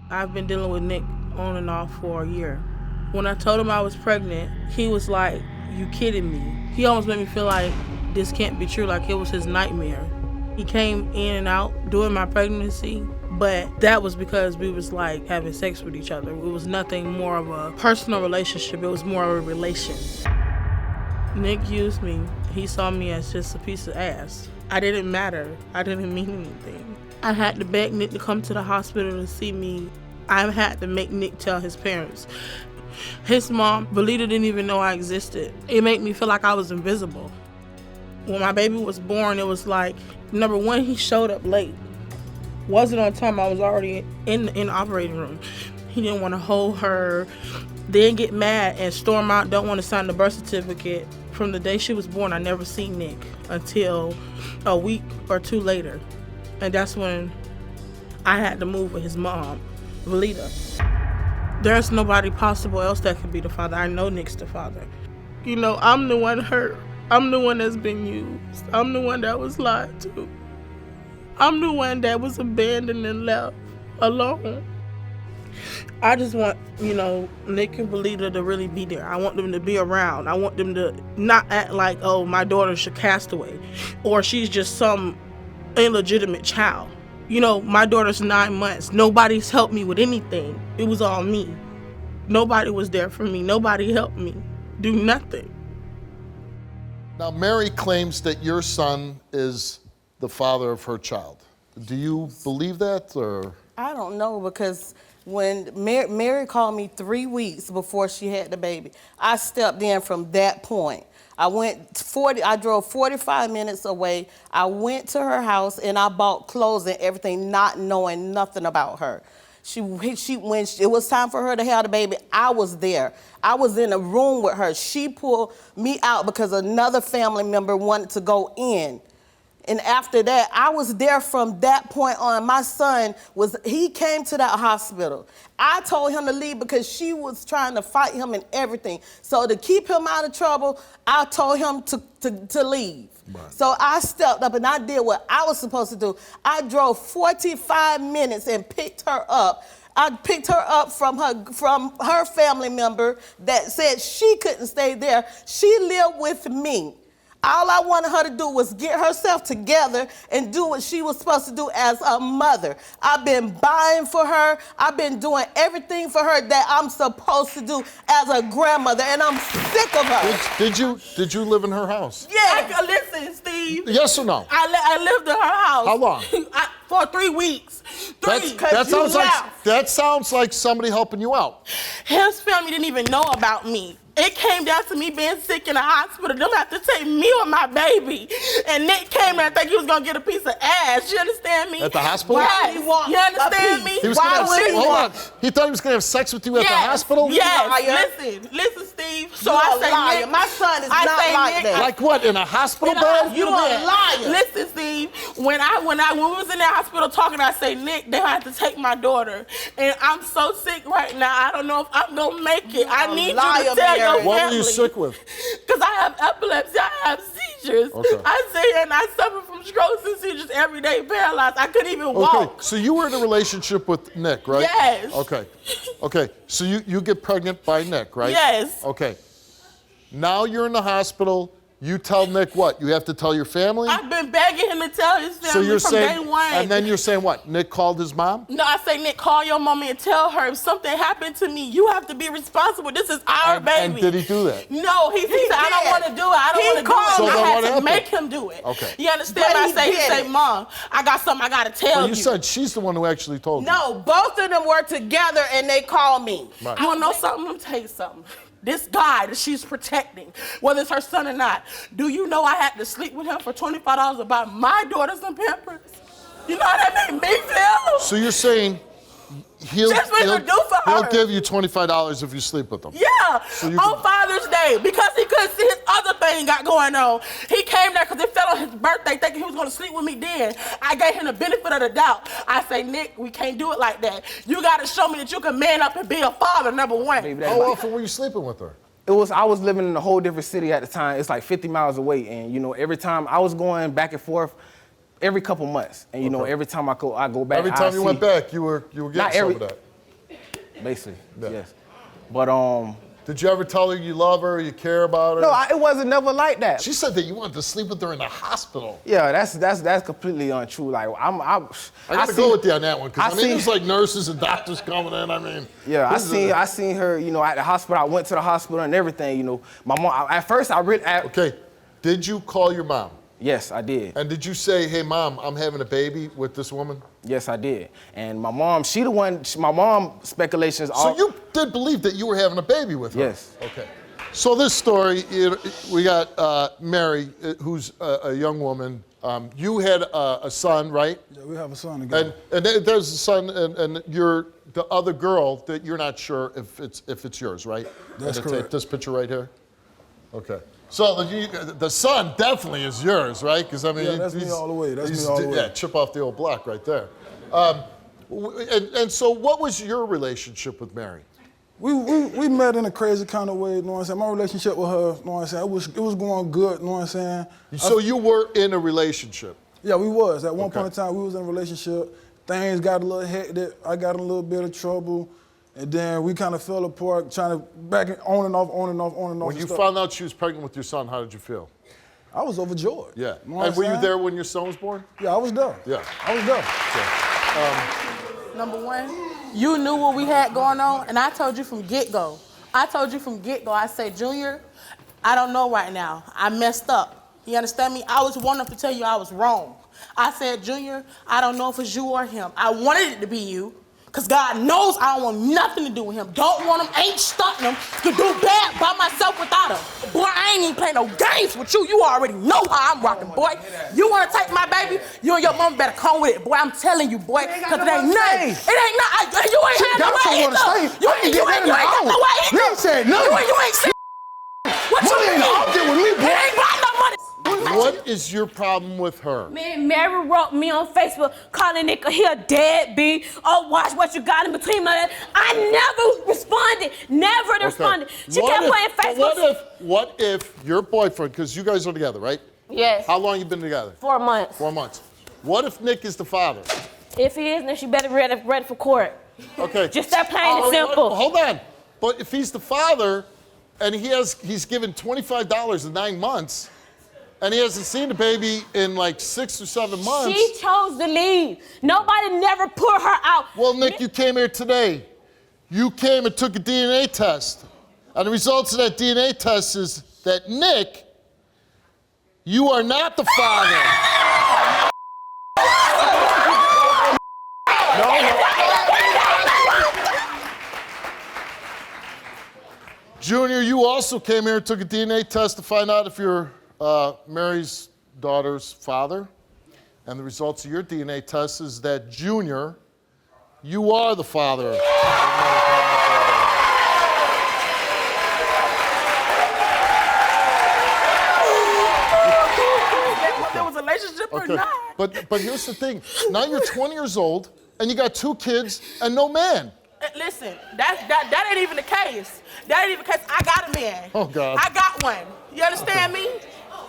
I've been dealing with Nick on and off for a year. When I told him I was pregnant, he was like, "You kidding me?" He almost made me feel like this can't be true, like it was his nightmare. He came in and out during my pregnancy, but that was because we was like having sex with each other. It was nothing more of a personal relationship, it was more of a relation. Nick used me. He saw me as just a piece of ass. I didn't matter. I didn't mean anything. I had to beg Nick to come to the hospital to see me. I had to make Nick tell his parents. His mom, Belita, didn't even know I existed. It made me feel like I was invisible. When my baby was born, it was like, number one, he showed up late. Wasn't on time. I was already in the operating room. He didn't want to hold her. Then get mad and storm out, don't want to sign the birth certificate. From the day she was born, I never seen Nick until a week or two later. And that's when I had to move with his mom, Belita. There's nobody possible else that could be the father. I know Nick's the father. You know, I'm the one hurt. I'm the one that's been used. I'm the one that was lied to. I'm the one that was abandoned and left alone. I just want, Nick and Belita to really be there. I want them to be around. I want them to not act like, oh, my daughter's a castaway or she's just some illegitimate child. My daughter's 9 months. Nobody's helped me with anything. It was all me. Nobody was there for me. Nobody helped me do nothing. Now, Mary claims that your son is the father of her child. Do you believe that, or? I don't know, because when Mary called me 3 weeks before she had the baby, I stepped in from that point. I drove 45 minutes away. I went to her house and I bought clothes and everything, not knowing nothing about her. When it was time for her to have the baby, I was there. I was in a room with her. She pulled me out because another family member wanted to go in. And after that, I was there from that point on. My son he came to that hospital. I told him to leave because she was trying to fight him and everything. So to keep him out of trouble, I told him to leave. Right. So I stepped up and I did what I was supposed to do. I drove 45 minutes and picked her up. I picked her up from her family member that said she couldn't stay there. She lived with me. All I wanted her to do was get herself together and do what she was supposed to do as a mother. I've been buying for her. I've been doing everything for her that I'm supposed to do as a grandmother, and I'm sick of her. Did you live in her house? Yeah. Listen, Steve. Yes or no? I lived in her house. How long? For 3 weeks. That sounds like somebody helping you out. His family didn't even know about me. It came down to me being sick in the hospital. Them have to take me or my baby. And Nick came there and think he was going to get a piece of ass. You understand me? At the hospital? Why? You understand me? Hold on. He thought he was going to have sex with you at the hospital? Yes. Listen, Steve. So I say, liar. Nick, my son is not like that. Like what, in a hospital bed? You a liar. Listen, Steve. When we was in the hospital talking, I say, Nick, they have to take my daughter. And I'm so sick right now. I don't know if I'm going to make it. I need you to tell your family. What were you sick with? Because I have epilepsy. I have seizures. Okay. I sit here and I suffer from strokes and seizures every day, paralyzed. I couldn't even walk. Okay, so you were in a relationship with Nick, right? Yes. Okay, so you get pregnant by Nick, right? Yes. Okay. Now you're in the hospital. You tell Nick what? You have to tell your family? I've been begging him to tell his family from day one. And then you're saying what? Nick called his mom? No, I say, Nick, call your mommy and tell her if something happened to me, you have to be responsible. This is our baby. And did he do that? No, he said, I don't want to do it. I don't want to do it. So I had to happened? make him do it. Okay. You understand what I say? He say, Mom, I got something I got to tell you. You said she's the one who actually told you. No, both of them were together and they called me. Right. You want to know something? Let me tell you something. This guy that she's protecting, whether it's her son or not, do you know I had to sleep with him for $25 to buy my daughter some Pampers? You know how that made me feel? So you're saying he'll give you $25 if you sleep with him? Yeah, on Father's Day, because he couldn't see his other thing got going on. He came there because it fell on his birthday thinking he was going to sleep with me then. I gave him the benefit of the doubt. I say, Nick, we can't do it like that. You got to show me that you can man up and be a father, number one. How often were you sleeping with her? I was living in a whole different city at the time. It's like 50 miles away. And, every time I was going back and forth every couple months. And, every time I go back, every time you went back, you were getting some of that. basically, Yeah. yes. But Did you ever tell her you love her, you care about her? no, it wasn't never like that. She said that you wanted to sleep with her in the hospital. Yeah, that's completely untrue. Like I gotta go with you on that one, because I mean, seen- there's like nurses and doctors coming in. I mean, Yeah, this I seen her, you know, at the hospital. I went to the hospital and everything, you know. My mom, at first I really, Okay, did you call your mom? yes, I did. And did you say, hey, Mom, I'm having a baby with this woman? Yes, I did. And my mom, my mom speculations. So you did believe that you were having a baby with her? Yes. Okay. So this story, we got Mary, who's a young woman. You had a son, right? Yeah, we have a son together. And there's a son, and you're the other girl that you're not sure if it's yours, right? That's And to correct. Take this picture right here. Okay. So the son definitely is yours, right? Because I mean, Yeah, that's me all the way. That's me all the way. Yeah, chip off the old block right there. And so, what was your relationship with Mary? We met in a crazy kind of way, you know what I'm saying? My relationship with her, you know what I'm saying? It was going good, you know what I'm saying? So you were in a relationship? Yeah, we was. At one Okay. point in time, we was in a relationship. Things got a little hectic. I got in a little bit of trouble. And then we kind of fell apart, trying to back it on and off. When and you stuff. found out she was pregnant with your son, how did you feel? I was overjoyed. Yeah. You know what And I'm were you saying? there when your son was born? Yeah, I was there. Yeah. I was there. Number one, you knew what we had going on, and I told you from get-go. I said, Junior, I don't know right now. I messed up. You understand me? I was one enough to tell you I was wrong. I said, Junior, I don't know if it's you or him. I wanted it to be you, because God knows I don't want nothing to do with him. Don't want him, ain't stunting him, to do bad by myself without him. Boy, I ain't even playing no games with you. You already know how I'm rocking, boy. You want to take my baby? You and your mom better come with it, boy. I'm telling you, boy, because it ain't nothing. It ain't nothing. You ain't had no way either. You ain't got no way either. You ain't said nothing. You ain't seen what you Money ain't mean? object with me, boy. It ain't got no money. What is your problem with her? Man, Mary wrote me on Facebook calling Nick he a deadbeat. Oh, watch what you got in between my legs. I never responded. Never responded. She kept playing Facebook. What if your boyfriend, because you guys are together, right? Yes. How long you been together? 4 months. 4 months. What if Nick is the father? If he is, then she better be ready for court. Okay. Just that plain and simple. Hold on. But if he's the father and he's given $25 in 9 months and he hasn't seen the baby in like 6 or 7 months. She chose to leave. Nobody never put her out. Well, Nick, you came here today. You came and took a DNA test. And the results of that DNA test is that Nick, you are not the father. Junior, you also came here and took a DNA test to find out if you're Mary's daughter's father. And the results of your DNA test is that, Junior, you are the father. Whether there was a relationship or not. But here's the thing. Now you're 20 years old, and you got 2 kids and no man. Listen, that ain't even the case. That ain't even the case. I got a man. Oh, God. I got one. You understand me?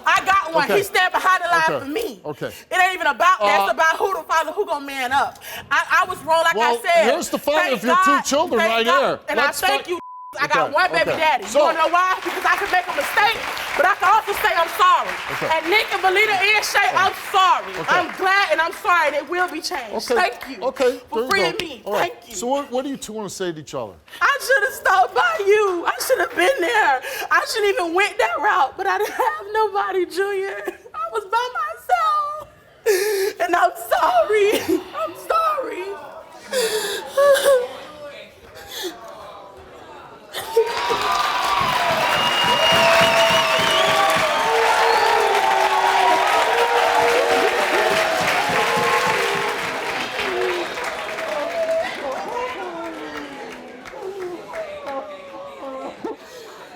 I got one. Okay. He stand behind the line Okay. for me. Okay. It ain't even about that. It's about who the father, who gonna man up. I was wrong, like Well, I said. here's the father Thank of your 2 God. children Thank right God. here. And Let's I thank fight- you. I got Okay, one baby okay. daddy. So- You wanna know why? Because I can make a mistake, but I can also say I'm sorry. Okay. And Nick and Belita and Shay, I'm sorry. Okay. I'm glad and I'm sorry, and it will be changed. Thank you. Okay. For there you freeing go. me. All right. Thank you. So what do you two want to say to each other? I should have stopped by you. I should have been there. I shouldn't even went that route, but I didn't have nobody, Junior. I was by myself. And I'm sorry. I'm sorry.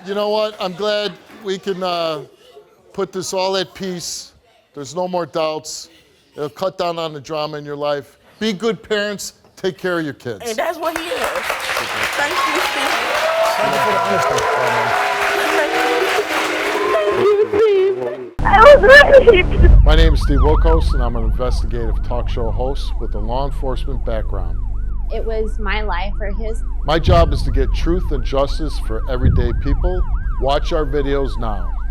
You know what? I'm glad we can put this all at peace. There's no more doubts. It'll cut down on the drama in your life. Be good parents. Take care of your kids. And that's what he is. Thank you, Steve. I was ready. My name is Steve Wilkos, and I'm an investigative talk show host with a law enforcement background. it was my life or his. My job is to get truth and justice for everyday people. Watch our videos now.